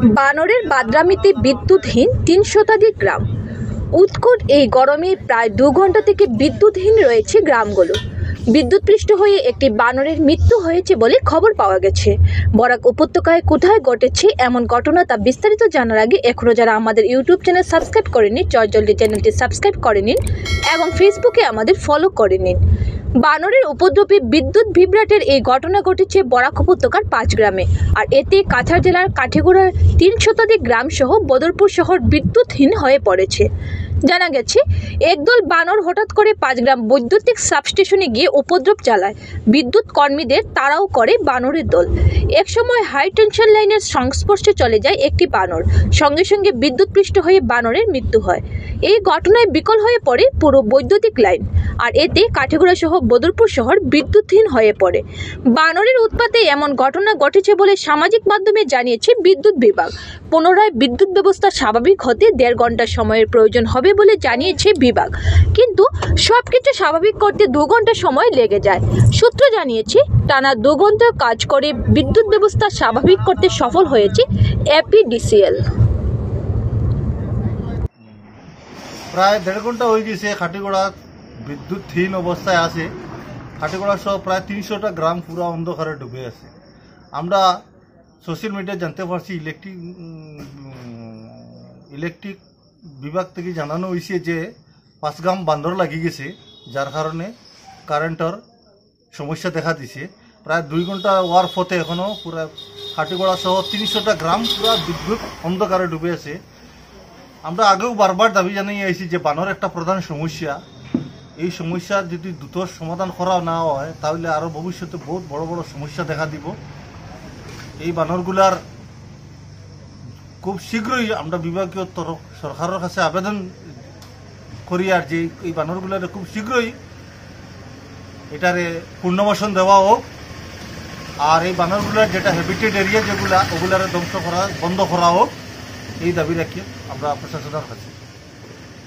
বানরের বাদরামিতে বিদ্যুৎহীন ৩ শতাধিক গ্রাম। উৎকট এই গরমে প্রায় ২ ঘন্টা থেকে বিদ্যুৎহীন রয়েছে গ্রামগুলো। বিদ্যুৎপৃষ্ট হয়ে একটি বানরের মৃত্যু হয়েছে বলে খবর পাওয়া গেছে। বরাক উপত্যকায় কোথায় ঘটেছে এমন ঘটনা তা বিস্তারিত জানার আগে এখনও যারা আমাদের ইউটিউব চ্যানেল সাবস্ক্রাইব করেনি জলদি চ্যানেলটি সাবস্ক্রাইব করে নিন এবং ফেসবুকে আমাদের ফলো করে নিন। বানরের উপদ্রবে বিদ্যুৎ বিভ্রাটের এই ঘটনা ঘটেছে বরাক উপত্যকার ৫ গ্রামে। আর এতে কাছাড় জেলার কাঠিগড়ার ৩ শতাধিক গ্রাম সহ বদরপুর শহর বিদ্যুৎহীন হয়ে পড়েছে। জানা গেছে একদল বানর হঠাৎ করে ৫ গ্রাম বৈদ্যুতিক সাবস্টেশনে গিয়ে উপদ্রব চালায়। বিদ্যুৎ কর্মীদের তাড়াও করে বানরের দল। একসময় হাই টেনশন লাইনের সংস্পর্শে চলে যায় একটি বানর। সঙ্গে সঙ্গে বিদ্যুৎপৃষ্ট হয়ে বানরের মৃত্যু হয়। এই ঘটনায় বিকল হয়ে পড়ে পুরো বৈদ্যুতিক লাইন। আর এতে কাঠিগড়া সহ বদরপুর শহর বিদ্যুৎহীন হয়ে পড়ে। বানরের উৎপাতে এমন ঘটনা ঘটেছে বলে সামাজিক মাধ্যমে জানিয়েছে বিদ্যুৎ বিভাগ। পুনরায় বিদ্যুৎ ব্যবস্থা স্বাভাবিক হতে ১.৫ ঘন্টা সময়ের প্রয়োজন হবে বলে জানিয়েছে বিভাগ। কিন্তু সবকিছু স্বাভাবিক করতে ২ ঘন্টা সময় লেগে যায়। সূত্র জানিয়েছে টানা ২ ঘন্টা কাজ করে বিদ্যুৎ ব্যবস্থা স্বাভাবিক করতে সফল হয়েছে এপিডিসিএল। প্রায় ১.৫ ঘন্টা হয়ে গেছে খাটিগড়া বিদ্যুৎহীন অবস্থায় আছে। খাটিগড়া সহ প্রায় ৩০০টা গ্রাম পুরো অন্ধকারে ডুবে আছে। আমরা সোশ্যাল মিডিয়ায় জানতে পারছি ইলেকট্রিক বিভাগ থেকে জানানো হয়েছে যে ৫ গ্রাম বান্দর লাগি গেছে, যার কারণে কারেন্টের সমস্যা দেখা দিছে। প্রায় ২ ঘন্টা হওয়ার পথে এখনও পুরো খাটিগড়া সহ ৩০০টা গ্রাম পুরো বিদ্যুৎ অন্ধকারে ডুবে আছে। আমরা আগেও বারবার দাবি জানিয়ে আইছি যে বানর একটা প্রধান সমস্যা। এই সমস্যার যদি দ্রুত সমাধান করা না হয় তাহলে আরও ভবিষ্যতে বহুত বড় বড় সমস্যা দেখা দিব। এই বানরগুলার খুব শীঘ্রই আমরা বিভাগীয় সরকারের কাছে আবেদন করি আর যে এই বানরগুলার খুব শীঘ্রই এটারে পুনর্বাসন দেওয়া হোক। আর এই বানরগুলার যেটা হ্যাবিটেড এরিয়া যেগুলা ওগুলার ধ্বংস করা বন্ধ করা হোক, এই দাবি রাখি আমরা প্রশাসনের কাছে।